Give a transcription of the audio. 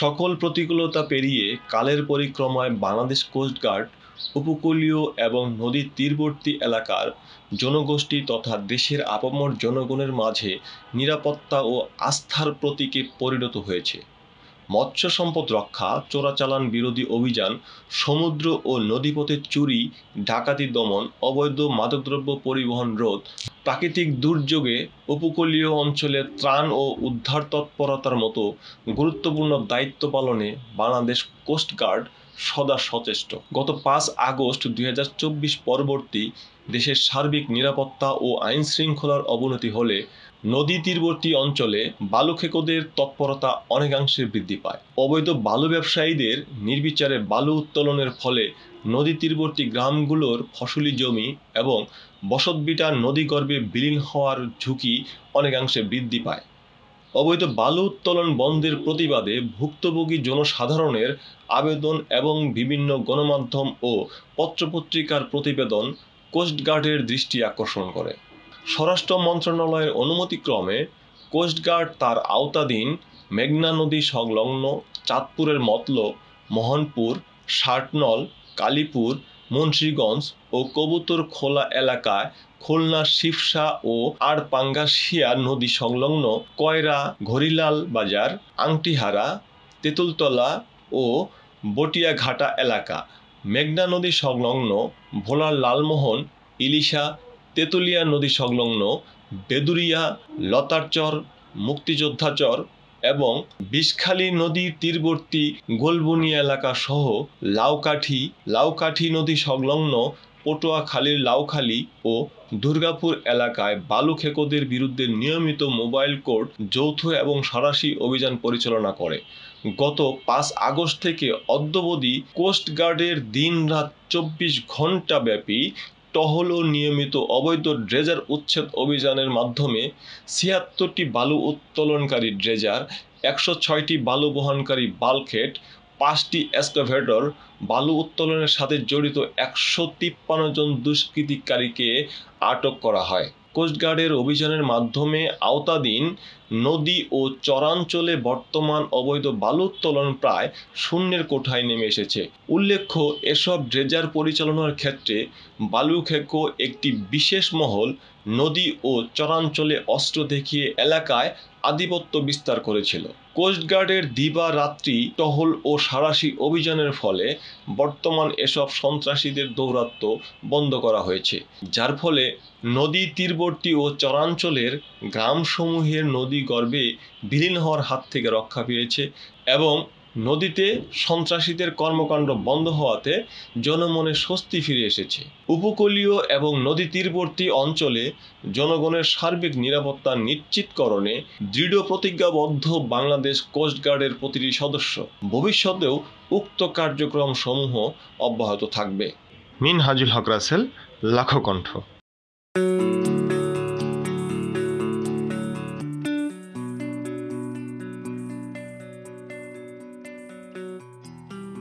সকল প্রতিকূলতা পেরিয়ে কালের পরিক্রমায় বাংলাদেশ কোস্টগার্ড উপকূলীয় এবং নদীর তীরবর্তী এলাকার জনগোষ্ঠী তথা দেশের আপামর জনগণের মাঝে নিরাপত্তা ও আস্থার প্রতীকে পরিণত হয়েছে। মৎস্য সম্পদ রক্ষা, চোরাচালান বিরোধী অভিযান, সমুদ্র ও নদীপথে চুরি, ডাকাতি দমন, অবৈধ মাদকদ্রব্য পরিবহন রোধ, প্রাকৃতিক দুর্যোগে উপকূলীয় অঞ্চলে ত্রাণ ও উদ্ধার তৎপরতার মতো গুরুত্বপূর্ণ দায়িত্ব পালনে বাংলাদেশ কোস্টগার্ড সদা সচেষ্ট। গত 5 আগস্ট 2024 পরবর্তী দেশের সার্বিক নিরাপত্তা ও আইন শৃঙ্খলার অবনতি হলে নদী তীরবর্তী অঞ্চলে বালু খেকোদের তৎপরতা অনেকাংশে বৃদ্ধি পায়। অবৈধ বালু ব্যবসায়ীদের নির্বিচারে বালু উত্তোলনের ফলে নদী তীরবর্তী গ্রামগুলোর ফসলি জমি এবং বসতভিটা নদীগর্ভে বিলীন হওয়ার ঝুঁকি অনেকাংশে বৃদ্ধি পায়। অবৈধ বালু উত্তোলন বন্ধের প্রতিবাদে ভুক্তভোগী জনসাধারণের আবেদন এবং বিভিন্ন গণমাধ্যম ও পত্রপত্রিকার প্রতিবেদন কোস্টগার্ডের দৃষ্টি আকর্ষণ করে। স্বরাষ্ট্র মন্ত্রণালয়ের অনুমতিক্রমে কোস্টগার্ড তার আওতাধীন মেঘনা নদী সংলগ্ন চাঁদপুরের মতলব, মোহনপুর, ষাটনল, কালীপুর, মুন্সিগঞ্জ ও কবুতরখোলা এলাকায় খুলনা শিবসা ও আড়পাঙ্গাশিয়া নদী সংলগ্ন কয়রা, ঘড়িলাল বাজার, আংটিহারা, তেঁতুলতলা ও বটিয়াঘাটা এলাকা, মেঘনা নদী সংলগ্ন ভোলার লালমোহন, ইলিশা, তেঁতুলিয়া নদী সংলগ্ন বেদুরিয়া, লতারচর, মুক্তিযোদ্ধাচর এবং বিষখালী নদীর তীরবর্তী গোলবনিয়া এলাকা সহ লাউকাঠি নদী সংলগ্ন পটুয়াখালীর লাউখালী ও দুর্গাপুর এলাকায় বালু খেকোদের বিরুদ্ধে নিয়মিত মোবাইল কোর্ট যৌথ এবং সাঁড়াশি অভিযান পরিচালনা করে। গত 5 আগস্ট থেকে অদ্যাবধি কোস্টগার্ডের দিন-রাত 24 ঘণ্টা ব্যাপী টহল ও নিয়মিত অবৈধ ড্রেজার উচ্ছেদ অভিযানের মাধ্যমে 76টি বালু উত্তোলনকারী ড্রেজার, 106টি বালু বহনকারী বাল্কহেড, 5টি এক্সকাভেটর, বালু উত্তোলনের সাথে জড়িত 153 জন দুষ্কৃতিকারীকে আটক করা হয়। কোস্টগার্ডের অভিযানের মাধ্যমে আওতাধীন নদী ও চরাঞ্চলে বর্তমান অবৈধ বালু উত্তোলন প্রায় শূন্যের কোঠায় নেমে এসেছে। উল্লেখ্য, এসব ড্রেজার পরিচালনার ক্ষেত্রে বালু খেকো একটি বিশেষ মহল নদী ও চরাঞ্চলে অস্ত্র দেখিয়ে এলাকায় আধিপত্য বিস্তার করেছিল। কোস্টগার্ডের দিবা-রাত্রি টহল ও সাঁড়াশি অভিযানের ফলে বর্তমান এসব সন্ত্রাসীদের দৌরাত্ম্য বন্ধ করা হয়েছে, যার ফলে নদী তীরবর্তী ও চরাঞ্চলের গ্রামসমূহের নদীগর্ভে বিলীন হওয়ার হাত থেকে রক্ষা পেয়েছে এবং নদীতে সন্ত্রাসীদের কর্মকাণ্ড বন্ধ হওয়াতে জনমনে স্বস্তি ফিরে এসেছে। উপকূলীয় এবং নদী তীরবর্তী অঞ্চলে জনগণের সার্বিক নিরাপত্তা নিশ্চিতকরণে দৃঢ় প্রতিজ্ঞাবদ্ধ বাংলাদেশ কোস্টগার্ডের প্রতিটি সদস্য। ভবিষ্যতেও উক্ত কার্যক্রম সমূহ অব্যাহত থাকবে। মিনহাজুল হক রাসেল, লাখো কণ্ঠ।